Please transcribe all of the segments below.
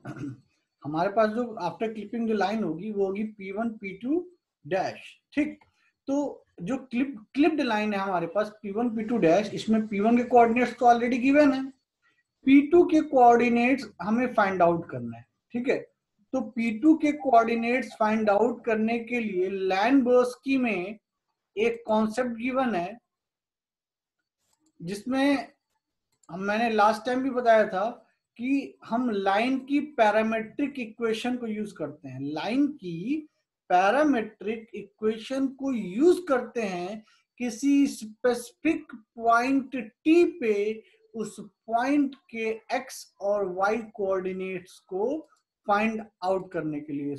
हमारे पास जो आफ्टर क्लिपिंग जो लाइन होगी वो होगी P1 P2 डैश, ठीक। तो जो क्लिप्ड लाइन है हमारे पास P1 P2 डैश, इसमें P1 के कोऑर्डिनेट्स तो ऑलरेडी गिवन है, P2 के कोऑर्डिनेट्स हमें फाइंड आउट करना है, ठीक है। तो P2 के कोऑर्डिनेट्स फाइंड आउट करने के लिए लैनबर्स्की में एक कॉन्सेप्ट गिवन है, जिसमें मैंने लास्ट टाइम भी बताया था कि हम लाइन की पैरामेट्रिक इक्वेशन को यूज करते हैं, लाइन की पैरामेट्रिक इक्वेशन को यूज करते हैं किसी स्पेसिफिक पॉइंट टी पे उस पॉइंट के एक्स और वाई कोऑर्डिनेट्स को फाइंड आउट करने के लिए।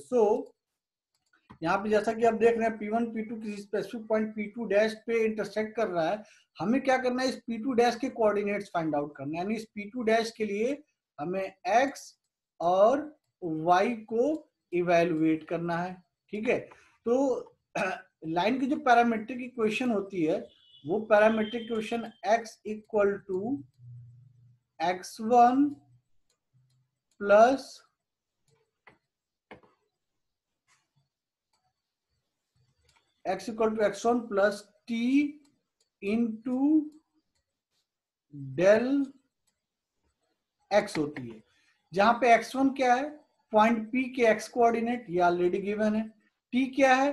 यहाँ पे जैसा कि आप देख रहे हैं P1 P2 किसी स्पेसिफिक पॉइंट P2 डैश पे इंटरसेक्ट कर रहा है, हमें क्या करना है, इस P2 डैश के कोऑर्डिनेट्स फाइंड आउट करना है, यानी इस P2 डैश के लिए हमें x और y को इवेलुएट करना है, ठीक है। तो लाइन की जो पैरामेट्रिक इक्वेशन होती है वो parametric equation x equal to x1 plus x equal to x1 plus t into del x होती है, जहां पे x1 क्या है, पॉइंट P के x कोऑर्डिनेट, ये ऑलरेडी गिवन है। t क्या है,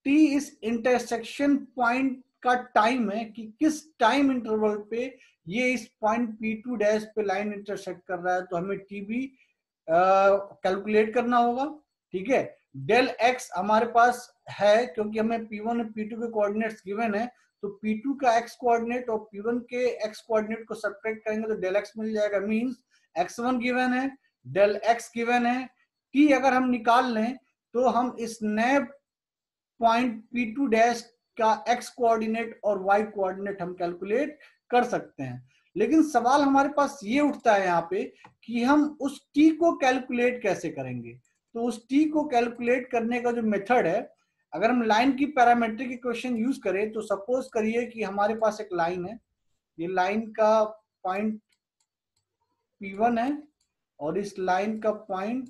t इस इंटरसेक्शन पॉइंट का टाइम है कि किस टाइम इंटरवल पे ये इस पॉइंट P2 डैश पे लाइन इंटरसेक्ट कर रहा है, तो हमें t भी कैलकुलेट करना होगा, ठीक है। डेल x हमारे पास है क्योंकि हमें P1 और P2 के कोऑर्डिनेट्स गिवन है, तो P2 का x कोऑर्डिनेट और P1 के x कोऑर्डिनेट को सब्ट्रैक्ट करेंगे तो डेल x मिल जाएगा, मींस x1 गिवन है, डेल x गिवन है, t अगर हम निकाल लें तो हम इस नए पॉइंट P2 डैश का x कोऑर्डिनेट और y कोऑर्डिनेट हम कैलकुलेट कर सकते हैं। लेकिन सवाल हमारे पास ये उठता है यहाँ पे कि हम उस t को कैलकुलेट कैसे करेंगे। तो उस t को कैलकुलेट करने का जो मेथड है, अगर हम लाइन की पैरामेट्रिक इक्वेशन यूज करें तो सपोज करिए कि हमारे पास एक लाइन है, ये लाइन का पॉइंट P1 है और इस लाइन का पॉइंट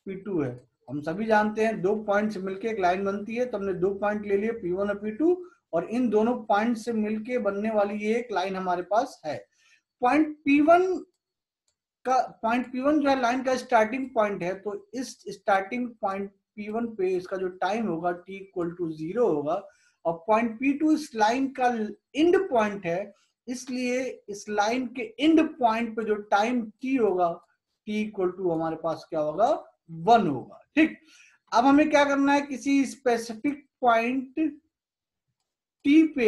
P2 है। हम सभी जानते हैं दो पॉइंट से मिलकर एक लाइन बनती है, तो हमने दो पॉइंट ले लिए P1 और P2 और इन दोनों पॉइंट से मिलके बनने वाली ये एक लाइन हमारे पास है। पॉइंट P1 जो है लाइन का स्टार्टिंग पॉइंट है, तो इस स्टार्टिंग पॉइंट P1 पे इसका जो टाइम होगा t इक्वल टू 0 होगा, और पॉइंट P2 इस लाइन का एंड पॉइंट है, इसलिए इस लाइन के एंड पॉइंट पे जो टाइम t होगा t इक्वल टू हमारे पास क्या होगा, 1 होगा, ठीक। अब हमें क्या करना है, किसी स्पेसिफिक पॉइंट t पे,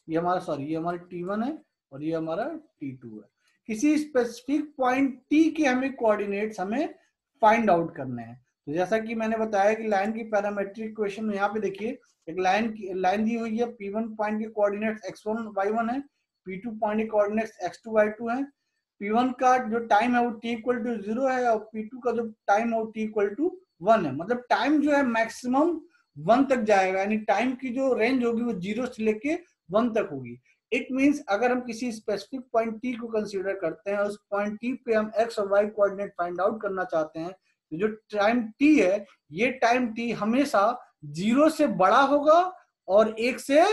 ये हमारा t1 है और ये हमारा t2 है, किसी स्पेसिफिक पॉइंट t के हमें कोऑर्डिनेट्स हमें फाइंड आउट करने हैं। तो जैसा कि मैंने बताया कि लाइन की पैरामेट्रिक इक्वेशन में यहाँ पे देखिए एक लाइन दी हुई है, P1 पॉइंट के कोऑर्डिनेट्स x1 y1 है, P2 पॉइंट के कोऑर्डिनेट्स x2 y2 है, P1 का जो टाइम है वो t इक्वल टू 0 है और P2 का जो टाइम है वो t इक्वल टू 1 है। मतलब टाइम जो है मैक्सिमम 1 तक जाएगा, यानी टाइम की जो रेंज होगी वो 0 से लेके 1 तक होगी। इट मींस अगर हम किसी स्पेसिफिक पॉइंट टी को कंसीडर करते हैं, उस पॉइंट टी पे हम एक्स और वाई कोऑर्डिनेट फाइंड आउट करना चाहते हैं, तो जो टाइम टी है, ये टाइम टी हमेशा 0 से बड़ा होगा और 1 से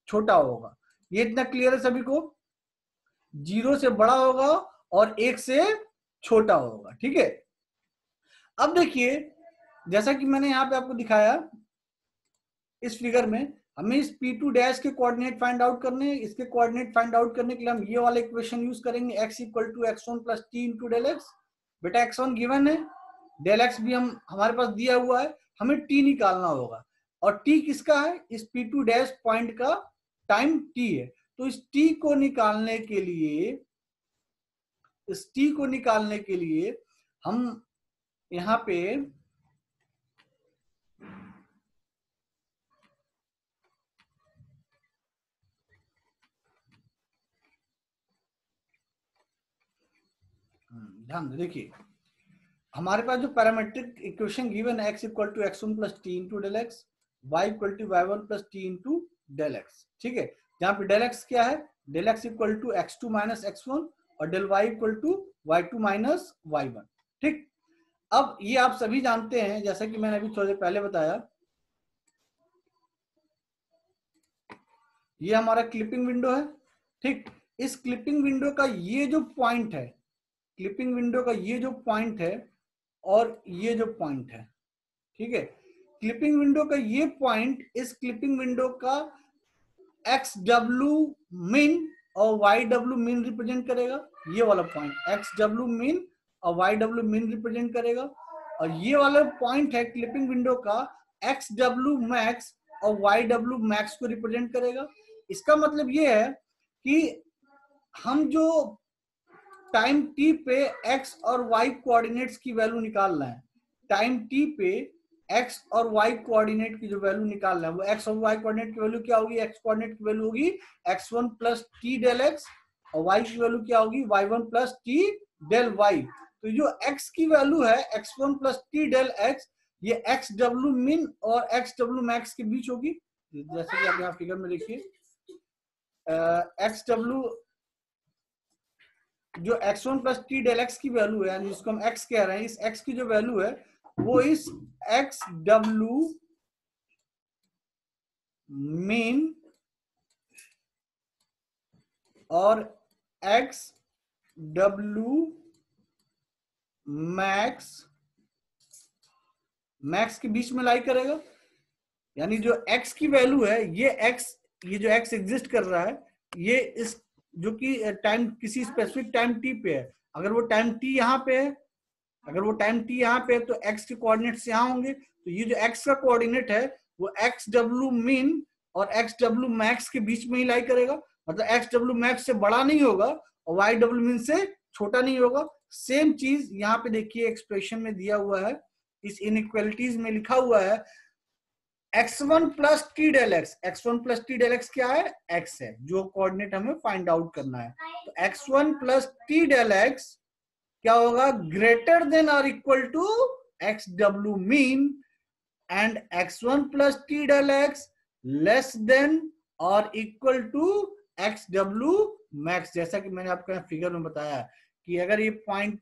छोटा होगा। ये इतना क्लियर है सभी को, 0 से बड़ा होगा और 1 से छोटा होगा, ठीक है। अब देखिए जैसा कि मैंने यहाँ पे आपको दिखाया इस फिगर में, हमें इस P2 डैश के कोऑर्डिनेट फाइंड आउट करने हैं। इसके कोऑर्डिनेट फाइंड आउट करने के लिए हम ये वाला इक्वेशन यूज करेंगे, x equal to x1 plus t into del x. बेटा x1 गिवन है, डेल x भी हमारे पास दिया हुआ है, हमें t निकालना होगा और t किसका है, इस P2 डैश पॉइंट का टाइम t है। तो इस t को निकालने के लिए हम यहाँ पे ध्यान देखिए, हमारे पास जो पैरामेट्रिक इक्वेशन गिवन है x equal to x1 plus t into del x, y equal to y1 plus t into del x, ठीक है। जहां पे डेल x क्या है, del x equal to x2 minus x1 और del y equal to y2 minus y1, ठीक, अब ये आप सभी जानते हैं, जैसा कि मैंने अभी थोड़ी देर पहले बताया, ये हमारा क्लिपिंग विंडो है। ठीक, इस क्लिपिंग विंडो का ये जो पॉइंट है, क्लिपिंग विंडो का ये जो पॉइंट है और ये जो पॉइंट है, ठीक है, क्लिपिंग विंडो का ये पॉइंट इस क्लिपिंग विंडो का एक्स डब्ल्यू मीन और वाई डब्ल्यू मीन रिप्रेजेंट करेगा। ये वाला पॉइंट एक्स डब्ल्यू मीन और वाई डब्ल्यू मीन रिप्रेजेंट करेगा, और ये वाला पॉइंट है क्लिपिंग विंडो का एक्स डब्ल्यू मैक्स और वाई डब्ल्यू मैक्स को रिप्रेजेंट करेगा। इसका मतलब ये है कि हम जो टाइम टी पे एक्स और वाई कोऑर्डिनेट्स की वैल्यू निकाल रहे हैं, टाइम टी पे एक्स और वाई कोऑर्डिनेट की जो वैल्यू निकाल रहे हैं, वो एक्स और वाई कोऑर्डिनेट की वैल्यू क्या होगी, एक्स कोऑर्डिनेट की वैल्यू होगी x1 plus t del x, और वाई की वैल्यू क्या होगी y1 plus t del Y. तो जो x की वैल्यू है x1 plus t del x, ये एक्स डब्ल्यू मिन और एक्स डब्ल्यू मैक्स के बीच होगी। जैसे कि आप यहाँ फिगर में देखिए, एक्स डब्ल्यू जो x1 plus t del x की वैल्यू है, जिसको हम x कह रहे हैं, इस x की जो वैल्यू है वो इस एक्स डब्ल्यू मीन और एक्स डब्ल्यू मैक्स के बीच में लाई करेगा। यानी जो x की वैल्यू है, ये जो x एग्जिस्ट कर रहा है, ये इस जो कि टाइम किसी स्पेसिफिक टाइम t पे है, अगर वो टाइम t यहाँ पे है, अगर वो टाइम t यहाँ पे है तो x के कोऑर्डिनेट्स यहाँ होंगे। तो ये जो x का कोऑर्डिनेट है वो एक्स डब्ल्यू मीन और एक्स डब्ल्यू मैक्स के बीच में ही लाई करेगा, मतलब एक्स डब्ल्यू मैक्स से बड़ा नहीं होगा और वाई डब्ल्यू मीन से छोटा नहीं होगा। सेम चीज यहाँ पे देखिए एक्सप्रेशन में दिया हुआ है, इस इनइक्वालिटीज में लिखा हुआ है x1 plus t del x. x1 plus t del x क्या है, x है, जो कोऑर्डिनेट हमें फाइंड आउट करना है। तो x1 plus t del x क्या होगा, ग्रेटर देन और इक्वल टू एक्स डब्ल्यू min, and x1 plus t del x less than और इक्वल टू एक्स डब्ल्यू मैक्स। जैसा कि मैंने आपको फिगर में बताया कि अगर ये पॉइंट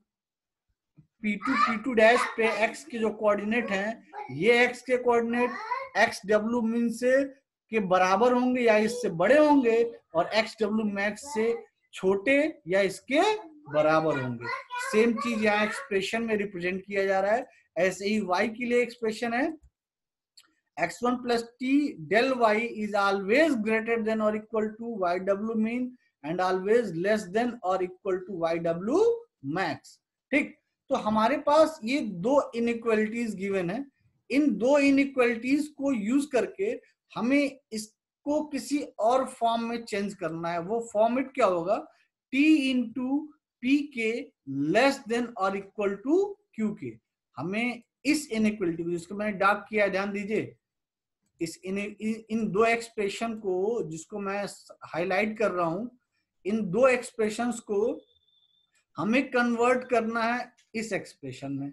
P2 डैश पे x के जो कोऑर्डिनेट हैं, ये x के कोऑर्डिनेट एक्स डब्ल्यू मीन से के बराबर होंगे या इससे बड़े होंगे, और एक्स डब्ल्यू मैक्स से छोटे या इसके बराबर होंगे। सेम चीज यहाँ एक्सप्रेशन में रिप्रेजेंट किया जा रहा है। ऐसे ही y के लिए एक्सप्रेशन है x1 plus t del y is always greater than or equal to yw mean and always less than or equal to yw max। ठीक, तो हमारे पास ये दो इनइक्वालिटीज गिवन है। इन दो इनइक्वालिटीज को यूज करके हमें इसको किसी और फॉर्म में चेंज करना है। वो फॉर्मेट क्या होगा, t into p k less than और इक्वल टू क्यू के। हमें इस इनइक्वालिटी को, जिसको मैंने डार्क किया, ध्यान दीजिए, इन दो एक्सप्रेशन को जिसको मैं हाईलाइट कर रहा हूं, इन दो एक्सप्रेशंस को हमें कन्वर्ट करना है इस एक्सप्रेशन में,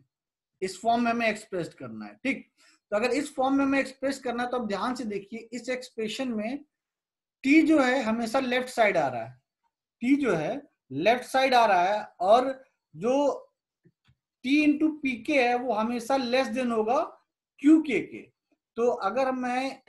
इस फॉर्म में हमें एक्सप्रेस करना है। ठीक, तो अगर इस फॉर्म में हमें एक्सप्रेस करना है तो अब ध्यान से देखिए, इस एक्सप्रेशन में टी जो है हमेशा लेफ्ट साइड आ रहा है, टी जो है लेफ्ट साइड आ रहा है, और जो टी इंटू पी के है वो हमेशा लेस देन होगा क्यू के। तो अगर मैं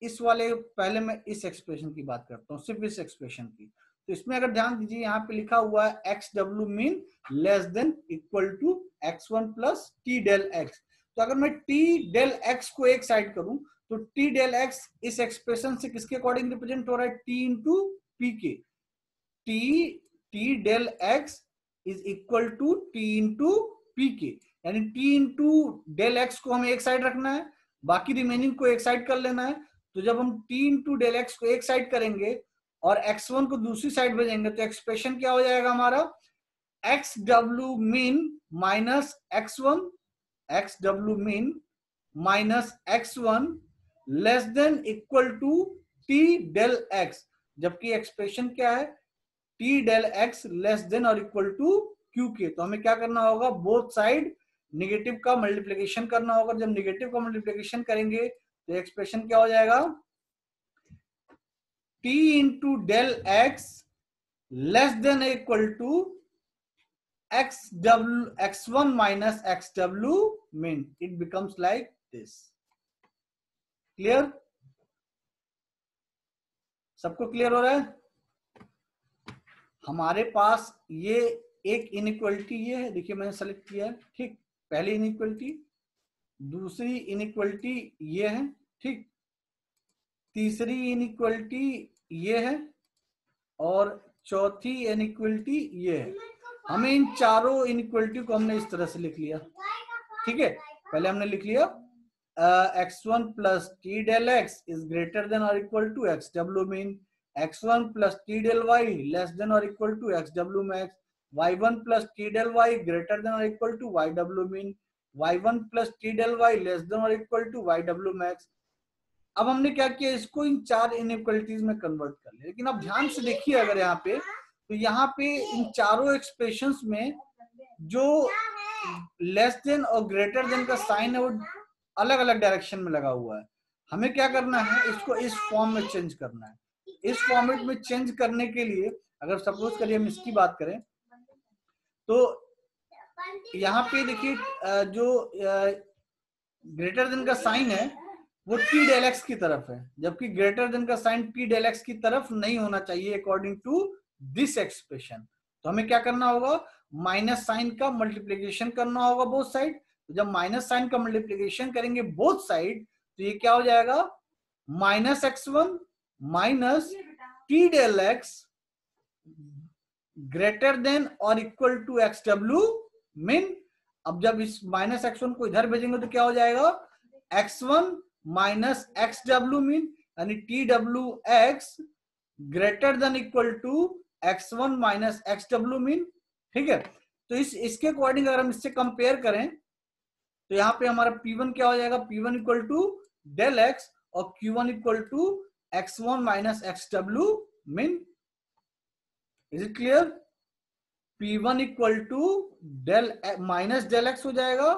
इस वाले, पहले मैं इस एक्सप्रेशन की बात करता हूँ, सिर्फ इस एक्सप्रेशन की, तो इसमें अगर ध्यान दीजिए यहाँ पे लिखा हुआ है एक्स डब्ल्यू min less than equal to x1 plus t del x. तो अगर मैं टी डेल एक्स को एक साइड करूं तो टी डेल एक्स इस एक्सप्रेशन से किसके अकॉर्डिंग रिप्रेजेंट हो रहा है, t into p k. T del x is equal to t into p k, यानी टी इंटू डेल एक्स को हमें एक साइड रखना है, बाकी रिमेनिंग को एक साइड कर लेना है। तो जब हम t इंटू डेल एक्स को एक साइड करेंगे और x1 को दूसरी साइड भेजेंगे तो एक्सप्रेशन क्या हो जाएगा हमारा, एक्स डब्ल्यू मीन माइनस x1, एक्स डब्ल्यू min minus x1 less than equal to t del x। जबकि एक्सप्रेशन क्या है, t del x less than और इक्वल टू q के। तो हमें क्या करना होगा, बोथ साइड निगेटिव का मल्टीप्लिकेशन करना होगा। जब निगेटिव का मल्टीप्लिकेशन करेंगे तो एक्सप्रेशन क्या हो जाएगा, t into del x less than equal to x1 minus xw min. It becomes like this. Clear? सबको क्लियर हो रहा है? हमारे पास ये एक इनइक्वलिटी ये है, देखिए मैंने सेलेक्ट किया है, ठीक। पहली इनइक्वलिटी, दूसरी इनइक्वलिटी ये है, ठीक। तीसरी इनइक्वलिटी ये है और चौथी इनइक्वलिटी ये है। हमें इन चारों इनइक्वलिटी को हमने इस तरह से लिख लिया, ठीक है। पहले हमने लिख लिया x1 plus t del x is greater than or equal to xw min, x1 plus t del y less than or equal to xw max, y1 plus t del y greater than or equal to yw min, y1 plus t del y less than or equal to yw max। अब हमने क्या किया, इसको इन चार inequalities में convert कर लिया। लेकिन अब ध्यान से देखिए अगर यहाँ पे, तो यहाँ पे इन चारों एक्सप्रेशंस में जो लेस देन और ग्रेटर देन का साइन है वो अलग अलग डायरेक्शन में लगा हुआ है। हमें क्या करना है, इसको इस फॉर्म में चेंज करना है। इस फॉर्मेट में चेंज करने के लिए अगर सपोज करिए हम इसकी बात करें तो यहाँ पे देखिए जो ग्रेटर देन का साइन है वो टी डेल एक्स की तरफ है, जबकि ग्रेटर देन का साइन टी डेल एक्स की तरफ नहीं होना चाहिए अकॉर्डिंग टू दिस एक्सप्रेशन। तो हमें क्या करना होगा, माइनस साइन का मल्टीप्लीकेशन करना होगा बोथ साइड। तो जब माइनस साइन का मल्टीप्लीकेशन करेंगे बोथ साइड तो ये क्या हो जाएगा, minus x1 minus t del x greater than और इक्वल टू xw min। अब जब इस माइनस x1 को इधर भेजेंगे तो क्या हो जाएगा, x1 माइनस xw min, यानी twx greater than equal to x1 minus xw min, ठीक है। तो इसके अकॉर्डिंग अगर हम इससे कंपेयर करें तो यहाँ पे हमारा P1 क्या हो जाएगा, P1 equal to del x और Q1 equal to x1 minus xw min। Is it clear? P1 equal to del minus del x हो जाएगा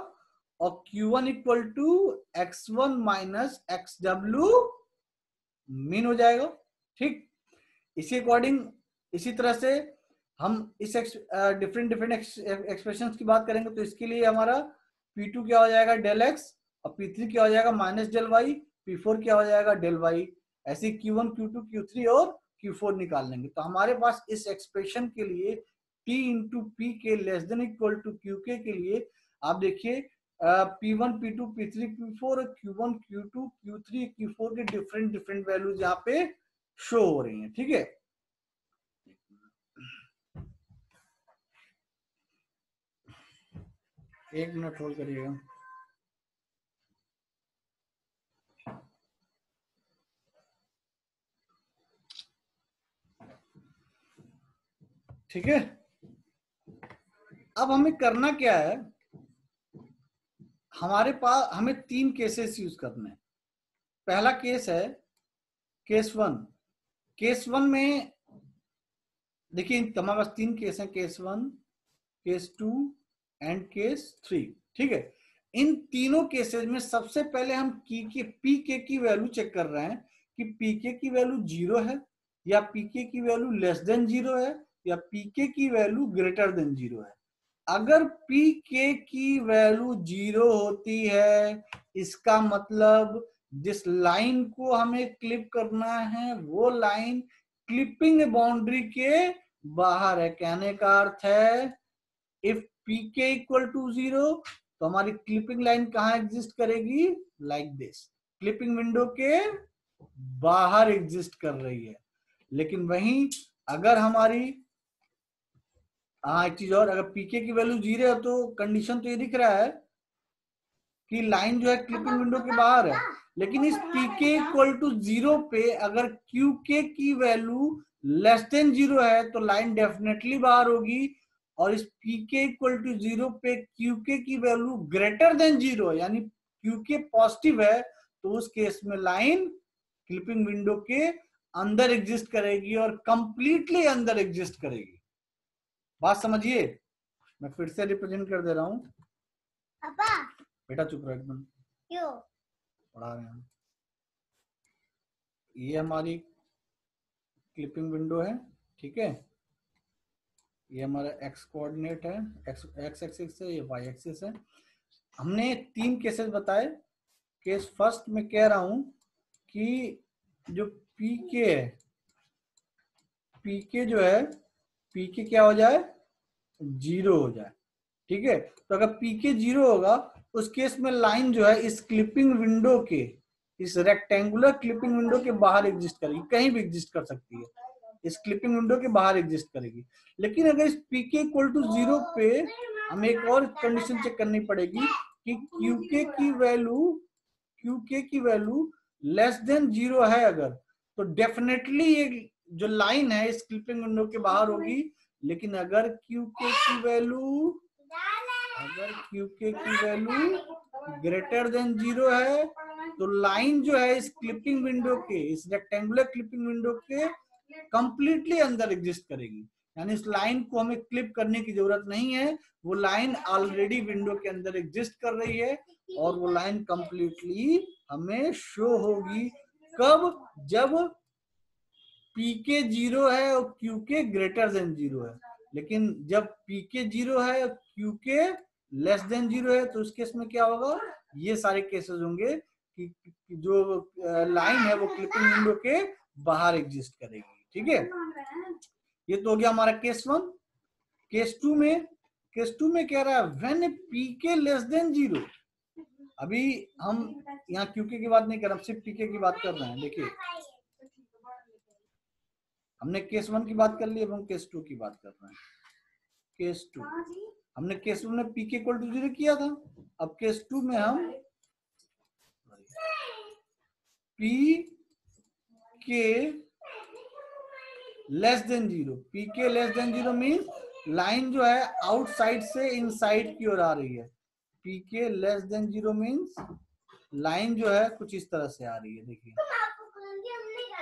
और Q1 equal to x1 minus xw min हो जाएगा, ठीक। इसी अकॉर्डिंग इसी तरह से हम इस डिफरेंट डिफरेंट एक्सप्रेशंस की बात करेंगे तो इसके लिए हमारा P2 क्या हो जाएगा, डेल एक्स, और P3 क्या हो जाएगा, माइनस डेल वाई, P4 क्या हो जाएगा, डेल वाई। ऐसे Q1 Q2 Q3 और Q4 निकाल लेंगे। तो हमारे पास इस एक्सप्रेशन के लिए T into p k less than equal to QK के लिए आप देखिए P1 P2 P3 P4 Q1 Q2 Q3 Q4 के डिफरेंट डिफरेंट वैल्यूज यहाँ पे शो हो रही हैं, ठीक है। एक मिनट होल्ड करिएगा। ठीक है, अब हमें करना क्या है, हमारे पास हमें तीन केसेस यूज करने हैं। पहला केस है केस वन। केस वन में देखिए हमारे पास तीन केस हैं, case one, case two and case three, ठीक है। इन तीनों केसेस में सबसे पहले हम पीके की वैल्यू चेक कर रहे हैं कि पीके की वैल्यू 0 है या पीके की वैल्यू लेस देन 0 है या पीके की वैल्यू ग्रेटर देन 0 है। अगर पीके की वैल्यू 0 होती है इसका मतलब जिस लाइन को हमें क्लिप करना है वो लाइन क्लिपिंग बाउंड्री के बाहर है। कहने का अर्थ है इफ पीके इक्वल टू 0 तो हमारी क्लिपिंग लाइन कहां एग्जिस्ट करेगी, लाइक दिस, क्लिपिंग विंडो के बाहर एग्जिस्ट कर रही है। लेकिन वहीं अगर हमारी एक चीज और, अगर पीके की वैल्यू 0 है तो कंडीशन तो ये दिख रहा है कि लाइन जो है क्लिपिंग विंडो के बाहर है। लेकिन इस पीके इक्वल टू 0 पे अगर क्यूके की वैल्यू लेस देन 0 है तो लाइन डेफिनेटली बाहर होगी, और इस पीके इक्वल टू 0 पे क्यूके की वैल्यू ग्रेटर देन 0 यानी क्यूके पॉजिटिव है तो उस केस में लाइन क्लिपिंग विंडो के अंदर एग्जिस्ट करेगी और कंप्लीटली अंदर एग्जिस्ट करेगी। बात समझिए, मैं फिर से रिप्रेजेंट कर दे रहा हूं। बेटा चुप रहो एकदम, क्यों पढ़ा रहे हैं। ये हमारी क्लिपिंग विंडो है, ठीक है। ये हमारा एक्स कोऑर्डिनेट है, एक्स एक्सिस है, ये वाई एक्सिस है। हमने 3 केसेस बताए। केस फर्स्ट में कह रहा हूं कि जो पीके है, पीके जो है, पीके क्या हो जाए, 0 हो जाए। ठीक है, तो अगर पीके 0 होगा उस केस में लाइन जो है इस क्लिपिंग विंडो के, इस रेक्टेंगुलर क्लिपिंग विंडो के बाहर एग्जिस्ट करेगी, कहीं भी एग्जिस्ट कर सकती है, इस क्लिपिंग विंडो के बाहर एग्जिस्ट करेगी। लेकिन अगर इस पीके इक्वल टू 0 पे हमें एक और कंडीशन चेक करनी पड़ेगी कि क्यूके की वैल्यू लेस देन 0 है अगर, तो डेफिनेटली ये जो लाइन है इस क्लिपिंग विंडो के बाहर होगी। लेकिन अगर क्यूके की वैल्यू ग्रेटर देन 0 है तो लाइन जो है इस क्लिपिंग विंडो के, इस रेक्टेंगुलर क्लिपिंग विंडो के कंप्लीटली अंदर एग्जिस्ट करेगी। यानी इस लाइन को हमें क्लिप करने की जरूरत नहीं है, वो लाइन ऑलरेडी विंडो के अंदर एग्जिस्ट कर रही है और वो लाइन कंप्लीटली हमें शो होगी। कब? जब पीके 0 है और क्यूके ग्रेटर देन 0 है। लेकिन जब पीके 0 है और क्यूके लेस देन 0 है तो उस केस में क्या होगा, ये सारे केसेस होंगे कि जो लाइन है वो क्लिपिंग विंडो के बाहर एग्जिस्ट करेगी। ठीक है, ये तो हो गया हमारा केस 1। केस 2 में कह रहा है व्हेन पीके लेस देन 0। अभी हम यहाँ क्यूके की बात नहीं कर रहे, सिर्फ पीके की बात कर रहे हैं। देखिए, हमने केस 1 की बात कर ली, अब हम केस 2 की बात कर रहे हैं। केस 2, हमने केस 1 में पीके इक्वल टू 0 किया था। अब केस 2 में हम P k less than 0, P k less than 0 means line जो है आउटसाइड से इनसाइड की ओर आ रही है। P k less than 0 means line जो है कुछ इस तरह से आ रही है। देखिए,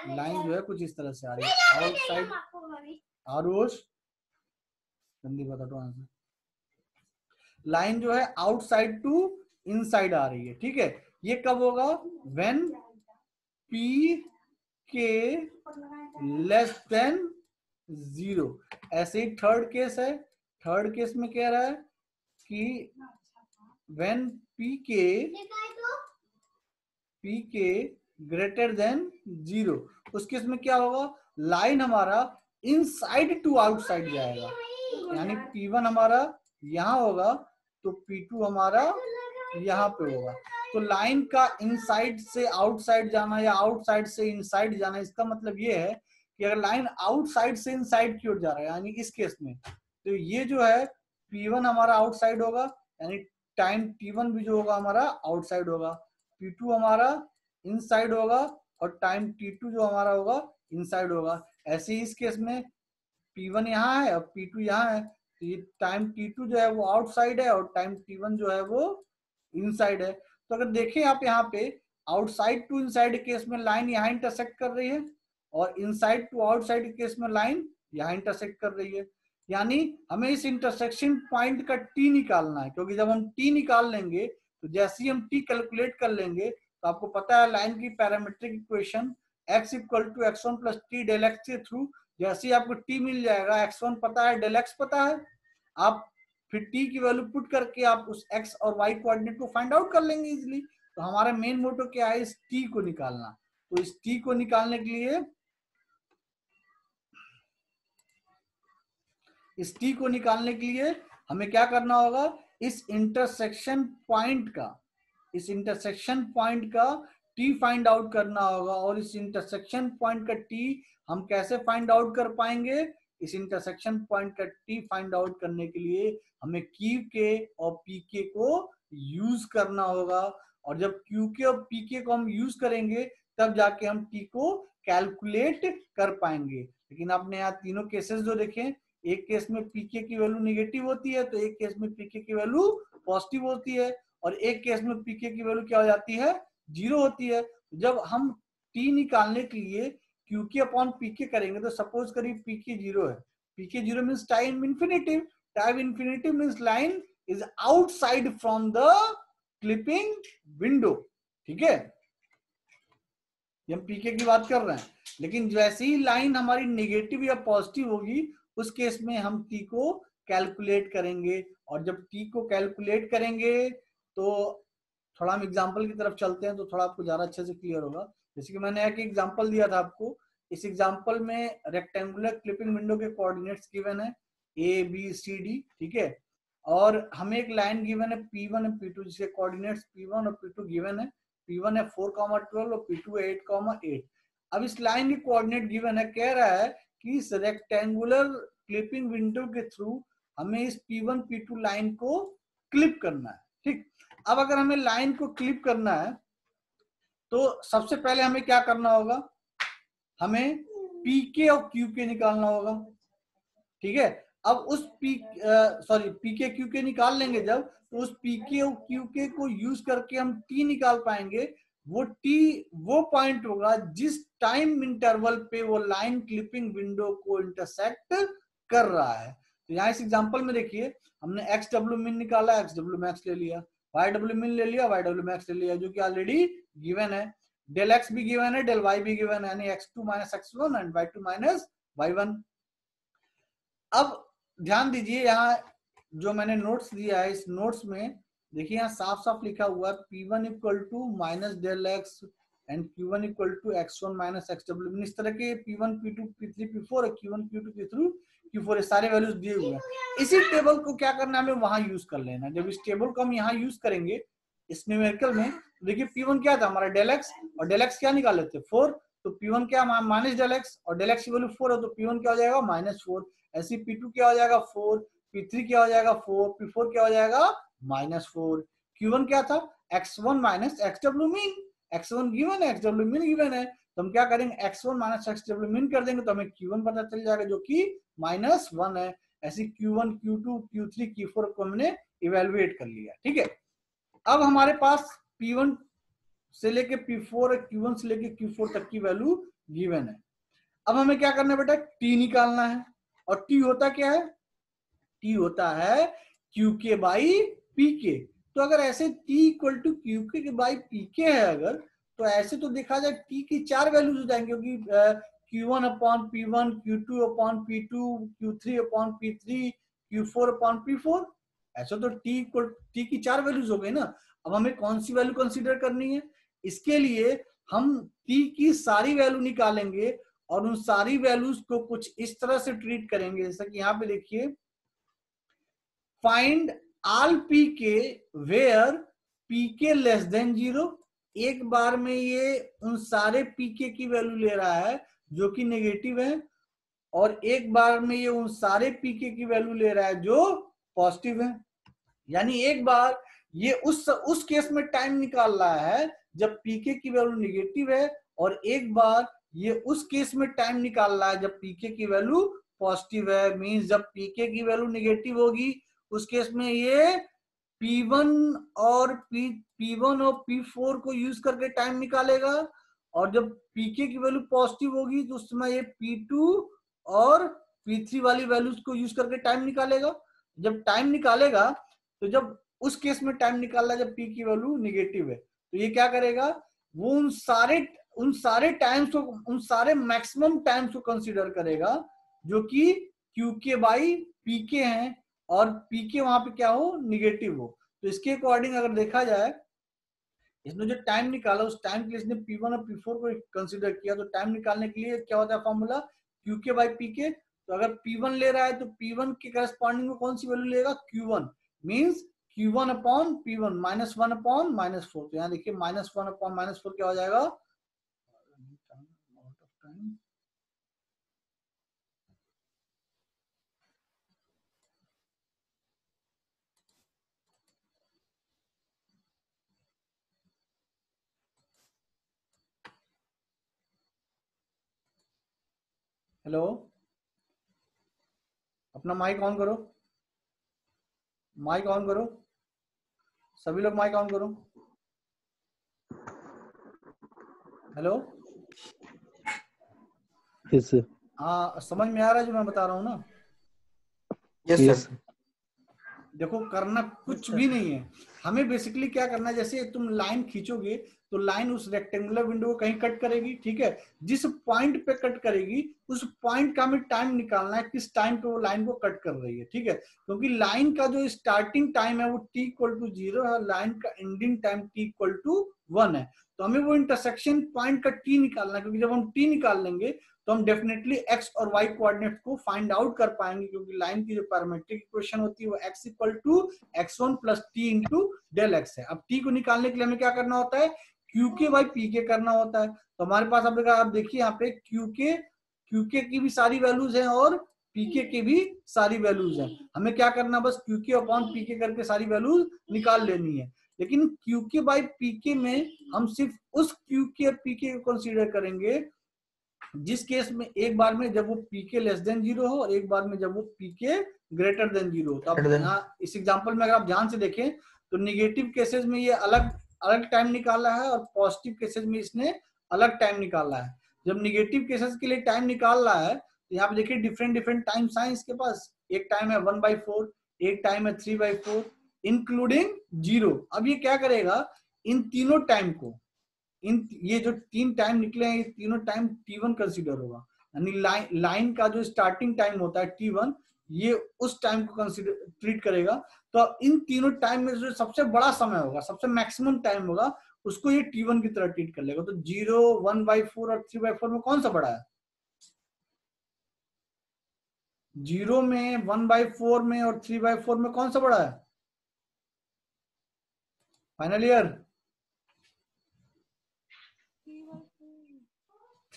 लाइन जो है कुछ इस तरह से आ रही है आउटसाइड, आरोश जल्दी बता दो आंसर। लाइन जो है आउटसाइड टू इनसाइड आ रही है। ठीक है, ये कब होगा? When P k less than 0। ऐसे ही थर्ड केस है, थर्ड केस में कह रहा है कि व्हेन पी के ग्रेटर देन 0, उस केस में क्या होगा, लाइन हमारा इनसाइड टू आउटसाइड जाएगा। यानी P1 हमारा यहाँ होगा तो P2 हमारा यहाँ पे होगा। तो लाइन का इनसाइड से आउटसाइड जाना या आउटसाइड से इनसाइड जाना, इसका मतलब ये है कि अगर लाइन आउटसाइड से इनसाइड की ओर जा रहा है, यानी इस केस में, तो ये जो है P1 हमारा आउटसाइड होगा, यानी टाइम T1 भी जो होगा हमारा आउटसाइड होगा। P2 हमारा इनसाइड होगा और टाइम T2 जो हमारा होगा इनसाइड होगा। ऐसे ही इस केस में P1 यहाँ है और P2 यहाँ है, तो ये टाइम T2 जो है वो आउटसाइड है और टाइम T1 जो है वो इनसाइड है। तो अगर देखें आप यहाँ पे आउटसाइड टू इनसाइड केस में लाइन यहाँ इंटरसेक्ट कर रही है और इनसाइड टू आउटसाइड केस में लाइन यहाँ इंटरसेक्ट कर रही है। यानी हमें इस इंटरसेक्शन पॉइंट का T निकालना है, क्योंकि जब हम T निकाल लेंगे तो जैसे ही हम T कैलकुलेट कर लेंगे तो आपको पता है लाइन की parametric equation x equal to x1 plus t del x के थ्रू, जैसे ही आपको T मिल जाएगा, x1 पता है, डेल x पता है, आप फिर T की वैल्यू पुट करके आप उस x और y कोऑर्डिनेट को फाइंड आउट कर लेंगे इजीली। तो हमारा मेन मोटो क्या है, इस T को निकालना। तो इस T को निकालने के लिए, इस T को निकालने के लिए हमें क्या करना होगा, इस इंटरसेक्शन पॉइंट का T फाइंड आउट करना होगा। और इस इंटरसेक्शन पॉइंट का T हम कैसे फाइंड आउट कर पाएंगे? इस इंटरसेक्शन पॉइंट का T फाइंड आउट करने के लिए हमें QK और PK को यूज करना होगा। और जब QK और PK को हम यूज करेंगे तब जाके हम T को कैलकुलेट कर पाएंगे। लेकिन आपने यहाँ तीनों केसेस जो देखे, एक केस में पीके की वैल्यू निगेटिव होती है तो एक केस में पीके की वैल्यू पॉजिटिव होती है और एक केस में पीके की वैल्यू क्या हो जाती है, 0 होती है। जब हम टी निकालने के लिए क्यूके अपॉन पीके करेंगे तो सपोज करिए पीके 0 है, पीके 0 means time infinitive, time infinitive means line is outside from the clipping window. ठीक है, हम पीके की बात कर रहे हैं। लेकिन जैसे ही लाइन हमारी नेगेटिव या पॉजिटिव होगी उस केस में हम टी को कैलकुलेट करेंगे। और जब टी को कैलकुलेट करेंगे तो थोड़ा हम एग्जांपल की तरफ चलते हैं तो थोड़ा आपको ज्यादा अच्छे से क्लियर होगा। जैसे कि मैंने एक एग्जांपल दिया था आपको, इस एग्जांपल में रेक्टेंगुलर क्लिपिंग विंडो के कोऑर्डिनेट्स गिवन है ए बी सी डी, ठीक है, और हमें एक लाइन गिवन है P1 और P2 जिसके कोऑर्डिनेट्स P1 और P2 गिवन है। P1 है 4,12 और P2 है 8,8। अब इस लाइन की कोऑर्डिनेट गिवन है, कह रहा है कि इस रेक्टेंगुलर क्लिपिंग विंडो के थ्रू हमें इस P1 P2 लाइन को क्लिप करना है, ठीक। अब अगर हमें लाइन को क्लिप करना है तो सबसे पहले हमें क्या करना होगा, हमें पीके और क्यूके निकालना होगा, ठीक है। अब उस पीके क्यूके निकाल लेंगे जब, तो उस पीके और क्यूके को यूज करके हम टी निकाल पाएंगे। वो टी वो पॉइंट होगा जिस टाइम इंटरवल पे वो लाइन क्लिपिंग विंडो को इंटरसेक्ट कर रहा है। तो यहाँ इस एग्जांपल में देखिए, हमने एक्स डब्ल्यू मिन निकाला, एक्स डब्ल्यू मैक्स ले लिया, वाई डब्ल्यू मिन ले लिया, वाई डब्ल्यू मैक्स ले लिया, जो कि ऑलरेडी गिवन है। डेल एक्स भी गिवन है, डेल वाई भी गिवन है, यानी x2 minus x1 and y2 minus y1। अब ध्यान दीजिए, यहाँ जो मैंने नोट्स दिया है, इस नोट्स में देखिए यहाँ साफ साफ लिखा हुआ है P1 equal to minus del x and Q1 equal to x1 minus XW। इस तरह के P1 P2 P3 P4 और Q1 Q2 Q3 Q4 सारे वैल्यूज दिए हुए हैं। इसी टेबल को क्या करना है, हमें वहां यूज कर लेना। जब इस टेबल को हम यहाँ यूज करेंगे इस न्यूमेरिकल में, देखिए P1 क्या था हमारा डेल एक्स, और डेल एक्स क्या निकाले थे 4, तो P1 क्या माइनस डेल एक्स, और डेल एक्स की वैल्यू 4 है तो P1 क्या हो जाएगा -4। ऐसे P2 क्या हो जाएगा 4, P3 क्या हो जाएगा 4, P4 क्या हो जाएगा -4। Q1 क्या था x1 minus XW mean, x1 given है, XW मीन गिवन है, तो हम क्या करेंगे x1 माइनस XW मीन कर देंगे तो हमें Q1 पता चल जाएगा जो कि -1 है। ऐसे Q1 Q2 Q3 Q4 को हमने इवेलुएट कर लिया, ठीक है। अब हमारे पास P1 से लेके P4 और Q1 से लेके Q4 तक की वैल्यू गिवन है। अब हमें क्या करना है बेटा, T निकालना है, और T होता क्या है, T होता है QK बाई PK। तो अगर ऐसे T equal to QK by PK है अगर, तो ऐसे तो देखा जाए T की 4 वैल्यूज हो जाएंगे, क्योंकि Q1 upon P1, Q2 upon P2, Q3 upon P3, Q4 upon P4। ऐसा तो T की 4 वैल्यूज हो गई ना। अब हमें कौन सी वैल्यू कंसीडर करनी है, इसके लिए हम T की सारी वैल्यू निकालेंगे और उन सारी वैल्यूज को कुछ इस तरह से ट्रीट करेंगे, जैसा कि यहाँ पे देखिए, find all PK where PK less than 0। एक बार में ये उन सारे पीके की वैल्यू ले रहा है जो कि नेगेटिव है, और एक बार में ये उन सारे पीके की वैल्यू ले रहा है जो पॉजिटिव है। यानी एक बार ये उस केस में टाइम निकाल रहा है जब पीके की वैल्यू नेगेटिव है, और एक बार ये उस केस में टाइम निकाल रहा है जब पीके की वैल्यू पॉजिटिव है। मींस जब पीके की वैल्यू नेगेटिव होगी उस केस में ये P1 और P4 को यूज करके टाइम निकालेगा, और जब पीके की वैल्यू पॉजिटिव होगी तो उस समय ये P2 और P3 वाली वैल्यूज को यूज करके टाइम निकालेगा। जब टाइम निकालेगा तो जब उस केस में टाइम निकाल रहा है जब P की वैल्यू निगेटिव है, तो ये क्या करेगा, वो उन सारे टाइम्स को, उन सारे मैक्सिमम टाइम्स को कंसीडर करेगा जो कि QK बाई PK हैं, और PK वहां पे क्या हो, निगेटिव हो। तो इसके अकॉर्डिंग अगर देखा जाए, इसने जो टाइम निकाला उस टाइम के लिए इसने P1 और P4 को कंसीडर किया। तो टाइम निकालने के लिए क्या होता है फॉर्मूला, QK बाई PK। तो अगर P1 ले रहा है तो P1 के करस्पॉन्डिंग में कौन सी वैल्यू लेगा, Q1, means Q1 upon P1 -1 upon -4। तो यहाँ देखिए -1 अपॉन -4 क्या हो जाएगा, हेलो, अपना माइक ऑन करो, माइक ऑन करो, सभी लोग माइक ऑन करो। Hello, yes sir. हाँ समझ में आ रहा है जो मैं बता रहा हूँ ना। Yes sir. देखो करना कुछ भी नहीं है, हमें बेसिकली क्या करना है, जैसे तुम लाइन खींचोगे तो लाइन उस रेक्टेंगुलर विंडो को कहीं कट करेगी, ठीक है। जिस पॉइंट पे कट करेगी उस पॉइंट का हमें टाइम निकालना है, किस टाइम पे वो लाइन को कट कर रही है, ठीक है। क्योंकि लाइन का जो स्टार्टिंग टाइम है वो t=0 है, लाइन का एंडिंग टाइम t=1 है। तो हमें वो इंटरसेक्शन पॉइंट का t निकालना है, क्योंकि जब हम t निकाल लेंगे तो हम डेफिनेटली x और y कोऑर्डिनेट को फाइंड आउट कर पाएंगे, क्योंकि लाइन की जो पैरामेट्रिक इक्वेशन होती है वो x=x1 + t × del x है। अब t को निकालने के लिए हमें क्या करना होता है, qk/pk करना होता है। तो हमारे पास आप देखिए यहाँ पे qk की भी सारी वैल्यूज हैं और pk की भी सारी वैल्यूज हैं। हमें क्या करना, बस qk/pk करके सारी वैल्यूज निकाल लेनी है। लेकिन qk/pk में हम सिर्फ उस qk और pk को कंसीडर करेंगे जिस केस में एक बार में जब वो pk लेस देन 0 हो और एक बार में जब वो pk ग्रेटर देन 0 हो। तो अब यहाँ इस एग्जांपल में अगर आप ध्यान से देखें तो निगेटिव केसेस में ये अलग अलग टाइम निकाला है और पॉजिटिव केसेस में इसने अलग टाइम निकाला है। जब निगेटिव केसेस के लिए टाइम निकाल रहा है तो यहाँ पे देखिए डिफरेंट टाइम साइंस के पास, एक टाइम है 1/4, एक टाइम है 3/4 इंक्लूडिंग 0। अब ये क्या करेगा, इन तीनों टाइम को, ये जो 3 टाइम निकले हैं ये तीनों टाइम t1 कंसीडर होगा। यानी लाइन का जो स्टार्टिंग टाइम होता है t1, ये उस टाइम को कंसीडर ट्रीट करेगा। तो इन तीनों टाइम में जो सबसे बड़ा समय होगा, सबसे मैक्सिमम टाइम होगा, उसको ये t1 की तरह ट्रीट कर लेगा। तो 0, 1/4 और 3/4 में कौन सा बड़ा है? 0 में, 1/4 में और 3/4 में कौन सा बड़ा है? फाइनल ईयर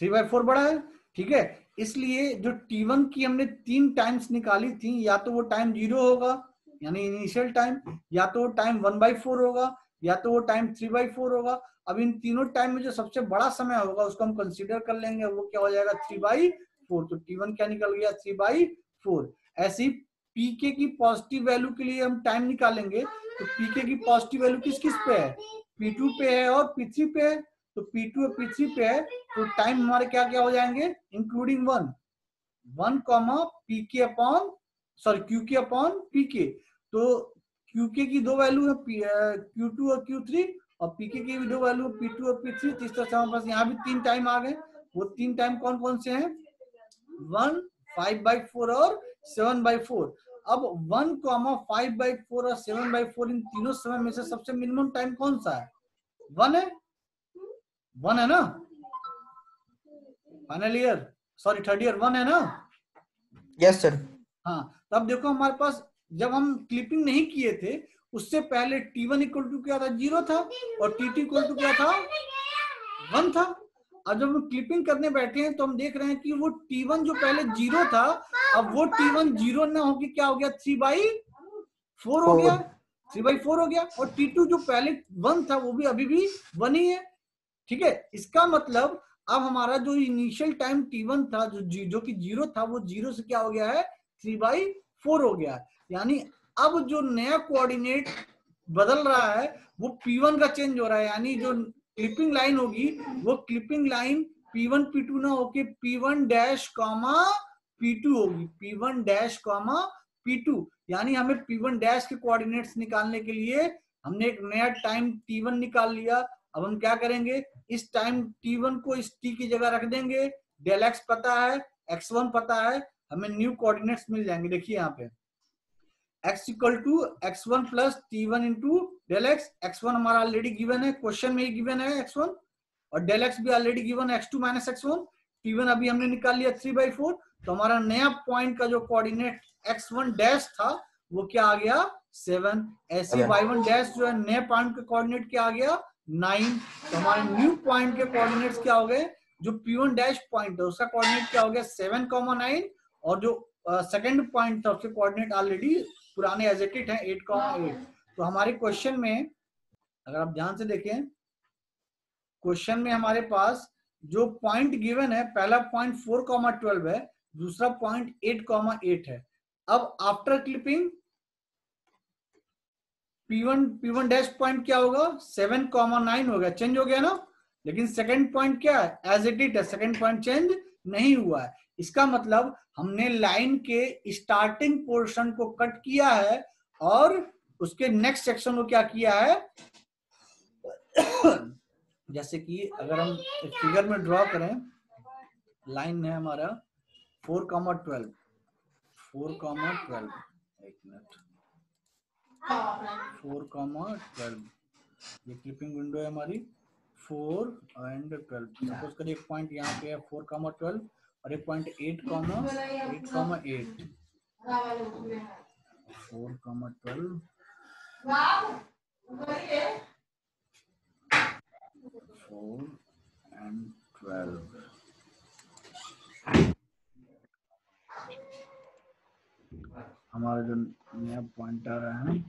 3/4 बड़ा है, ठीक है। इसलिए जो t1 की हमने 3 टाइम्स निकाली थी, या तो वो टाइम 0 होगा यानी इनिशियल टाइम, या तो वो टाइम 1/4 होगा, या तो वो टाइम 3/4 होगा। अब इन तीनों टाइम में जो सबसे बड़ा समय होगा उसको हम कंसीडर कर लेंगे, वो क्या हो जाएगा 3/4। तो t1 क्या निकल गया 3/4। ऐसे ही pk की पॉजिटिव वैल्यू के लिए हम टाइम निकालेंगे, तो pk की पॉजिटिव वैल्यू किस किस पे है, p2 पे है और p3 पे है। तो p2 और p3 पे है तो टाइम हमारे क्या क्या हो जाएंगे, इंक्लूडिंग 1 qk/pk। तो qk की दो वैल्यू है q2 और q3, और pk की भी दो वैल्यू है p2 और p3। तो इस तरह से हमारे पास यहाँ भी 3 टाइम आ गए। वो 3 टाइम कौन कौन से हैं, 1, 5/4 और 7/4। अब 1, 5/4 और 7/4 इन तीनों समय में से सबसे मिनिमम टाइम कौन सा है, 1 है, 1 है ना। Final year, sorry third year, 1 है ना। Yes sir. हाँ, तो अब देखो हमारे पास जब हम क्लिपिंग नहीं किए थे उससे पहले t1 = क्या था, 0 था, और t2 = क्या था, 1 था। अब जब हम क्लिपिंग करने बैठे हैं तो हम देख रहे हैं कि वो t1 जो पहले 0 था, अब वो t1 0 ना होके क्या हो गया 3/4 हो गया, 3/4 हो गया। और t2 जो पहले 1 था वो भी अभी भी 1 ही है, ठीक है। इसका मतलब अब हमारा जो इनिशियल टाइम t1 था, जो कि 0 था, वो 0 से क्या हो गया है 3/4 हो गया। यानी अब जो नया कोऑर्डिनेट बदल रहा है वो p1 का चेंज हो रहा है। यानी जो क्लिपिंग लाइन होगी वो क्लिपिंग लाइन p1 p2 ना होके p1 डैश p2 होगी, p1 डैश p2। यानी हमें p1 डैश के कोऑर्डिनेट्स निकालने के लिए हमने एक नया टाइम t1 निकाल लिया। अब हम क्या करेंगे, इस टाइम t1 को इस t की जगह रख देंगे, डेल x पता है, x1 पता है, हमें न्यू कोऑर्डिनेट्स मिल जाएंगे। देखिए यहाँ पे x = x1 + t1 × del x। x1 हमारा ऑलरेडी गिवन है, क्वेश्चन में ही गिवन है x1, और del x भी ऑलरेडी गिवन है x2 - x1। t1 अभी हमने निकाल लिया 3/4। तो हमारा नया पॉइंट का जो कोऑर्डिनेट x1 डैश था वो क्या आ गया 7। ऐसे y1 डैश जो है नए पॉइंट का कोऑर्डिनेट क्या आ गया 9। तो हमारे न्यू पॉइंट के कोऑर्डिनेट्स क्या हो गए, जो p1 डैश पॉइंट है उसका कोऑर्डिनेट क्या हो गया 7, 9, और जो सेकंड पॉइंट था उसके कोऑर्डिनेट ऑलरेडी पुराने एज इट इट है 8, 8। तो हमारे क्वेश्चन में अगर आप ध्यान से देखें, क्वेश्चन में हमारे पास जो पॉइंट गिवन है, पहला पॉइंट 4, 12 है, दूसरा पॉइंट 8, 8 है। अब after clipping P1 dash point क्या होगा 7, 9 हो गया, चेंज हो गया ना। लेकिन सेकंड पॉइंट क्या है, एज इट इट है, सेकंड पॉइंट चेंज नहीं हुआ है। इसका मतलब हमने लाइन के स्टार्टिंग पोर्शन को कट किया है और उसके नेक्स्ट सेक्शन को क्या किया है जैसे कि अगर हम फिगर में ड्रॉ करें, लाइन है हमारा 4,12, 4,12, एक मिनट, 4,12, ये क्लिपिंग विंडो है हमारी 4 एंड 12। सपोज करिए एक पॉइंट यहाँ पे है 4,12 और एक पॉइंट 8,8, 4,12, 4 and 12। हमारा जो नया पॉइंट आ रहा है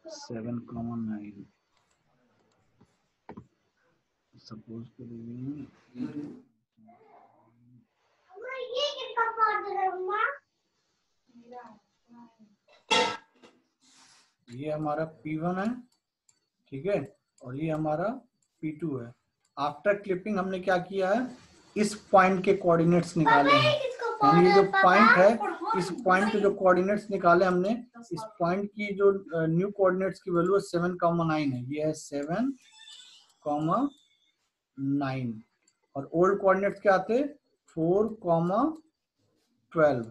7,9। सपोज करिए ये हमारा P1 है, ठीक है, और ये हमारा P2 है। आफ्टर क्लिपिंग हमने क्या किया है, इस पॉइंट के कोऑर्डिनेट्स निकाले हैं, यानी ये जो पॉइंट है, इस पॉइंट के जो कोऑर्डिनेट्स निकाले हमने, इस पॉइंट की जो न्यू कोऑर्डिनेट्स की वैल्यू है 7,9 है, ये है 7,9 और ओल्ड कोऑर्डिनेट्स क्या थे 4,12,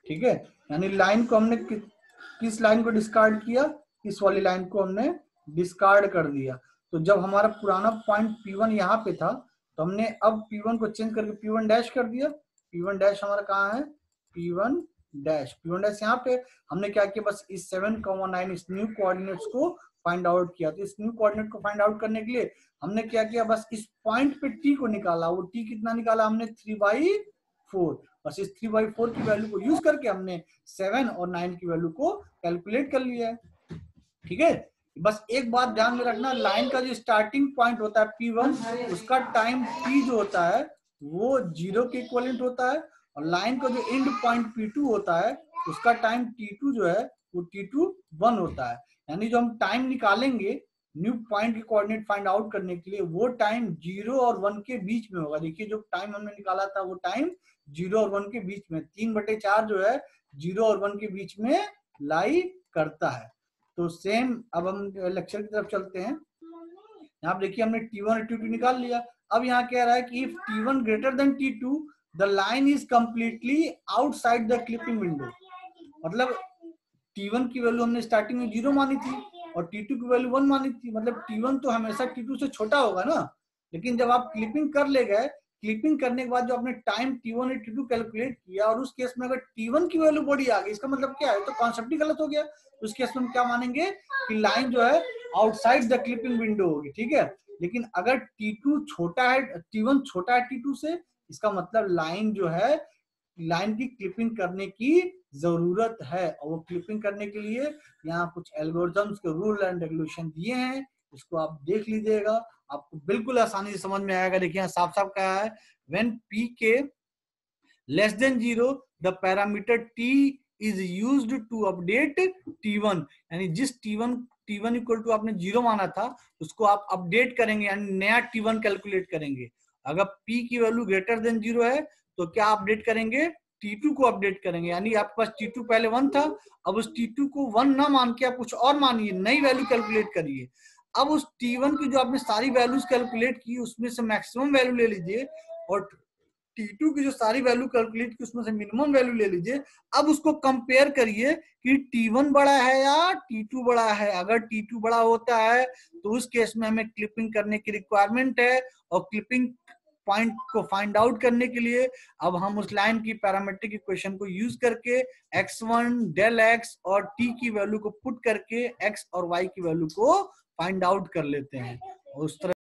ठीक है। यानी लाइन को हमने किस लाइन को डिस्कार्ड किया, इस वाली लाइन को हमने डिस्कार्ड कर दिया। तो जब हमारा पुराना पॉइंट P1 यहाँ पे था, तो हमने अब P1 को चेंज करके P1 डैश कर दिया। P1 डैश हमारा कहाँ है, P1 डैश यहाँ पे हमने क्या किया, बस इस 7,9 इस न्यू कोऑर्डिनेट्स को फाइंड आउट किया। तो इस न्यू कोऑर्डिनेट को फाइंड आउट करने के लिए हमने क्या किया, बस इस पॉइंट पे T को निकाला। वो T कितना निकाला हमने 3/4। बस इस 3/4 की वैल्यू को यूज करके हमने 7 और 9 की वैल्यू को कैलकुलेट कर लिया है, ठीक है। बस एक बात ध्यान में रखना, लाइन का जो स्टार्टिंग पॉइंट होता है P1, उसका टाइम T जो होता है वो 0 के इक्विवेलेंट होता है, और लाइन का जो एंड पॉइंट P2 होता है उसका टाइम T2 जो है वो T2 1 होता है। यानी जो हम टाइम निकालेंगे न्यू पॉइंट के कोऑर्डिनेट फाइंड आउट करने के लिए, वो टाइम 0 और 1 के बीच में होगा। देखिए जो टाइम हमने निकाला था वो टाइम 0 और 1 के बीच में, 3/4 जो है 0 और 1 के बीच में लाई करता है। तो सेम अब हम लेक्चर की तरफ चलते हैं। यहाँ देखिए हमने T1 और T2 निकाल लिया। अब यहाँ कह रहा है कि if T1 greater than T2 the line is completely outside the clipping window. मतलब T1 की वैल्यू हमने स्टार्टिंग में 0 मानी थी और T2 की वैल्यू 1 मानी थी। मतलब T1 तो हमेशा T2 से छोटा होगा ना, लेकिन जब आप क्लिपिंग कर ले गए, क्लिपिंग करने के बाद जो आपने टाइम T1 और T2 कैलकुलेट किया और उस केस में अगर T1 की वैल्यू बड़ी आ गई, इसका मतलब क्या है, तो कॉन्सेप्ट ही गलत हो गया। उस केस में हम क्या मानेंगे कि लाइन जो है आउटसाइड द क्लिपिंग विंडो होगी, ठीक है। लेकिन अगर T2 छोटा है, T1 छोटा है T2 से, इसका मतलब लाइन जो है, लाइन की क्लिपिंग करने की जरूरत है। और वो क्लिपिंग करने के लिए यहाँ कुछ एल्गोरिथम्स के रूल एंड रेगुलेशन दिए हैं, इसको आप देख लीजिएगा, आपको बिल्कुल आसानी से समझ में आएगा। देखिए साफ साफ कहा है, when p k less than 0 the parameter t is used to update T1। यानी जिस T1 इक्वल टू आपने 0 माना था उसको आप अपडेट करेंगे, यानी नया T1 कैलकुलेट करेंगे। अगर p की वैल्यू ग्रेटर देन 0 है तो क्या अपडेट करेंगे, T2 को अपडेट करेंगे। यानी आपके पास T2 पहले 1 था, अब उस T2 को 1 ना मान के आप कुछ और मानिए, नई वैल्यू कैलकुलेट करिए। अब उस T1 की जो आपने सारी वैल्यूज कैलकुलेट की उसमें से मैक्सिमम वैल्यू ले लीजिए, और T2 की जो सारी वैल्यू कैलकुलेट की उसमें से मिनिमम वैल्यू ले लीजिए। अब उसको कंपेयर करिए कि T1 बड़ा है या T2 बड़ा है। अगर T2 बड़ा होता है तो उस केस में हमें क्लिपिंग करने की रिक्वायरमेंट है, और क्लिपिंग पॉइंट को फाइंड आउट करने के लिए अब हम उस लाइन की पैरामीट्रिक इक्वेशन को यूज करके x1 del x और t की वैल्यू को पुट करके x और y की वैल्यू को फाइंड आउट कर लेते हैं। और उस तरह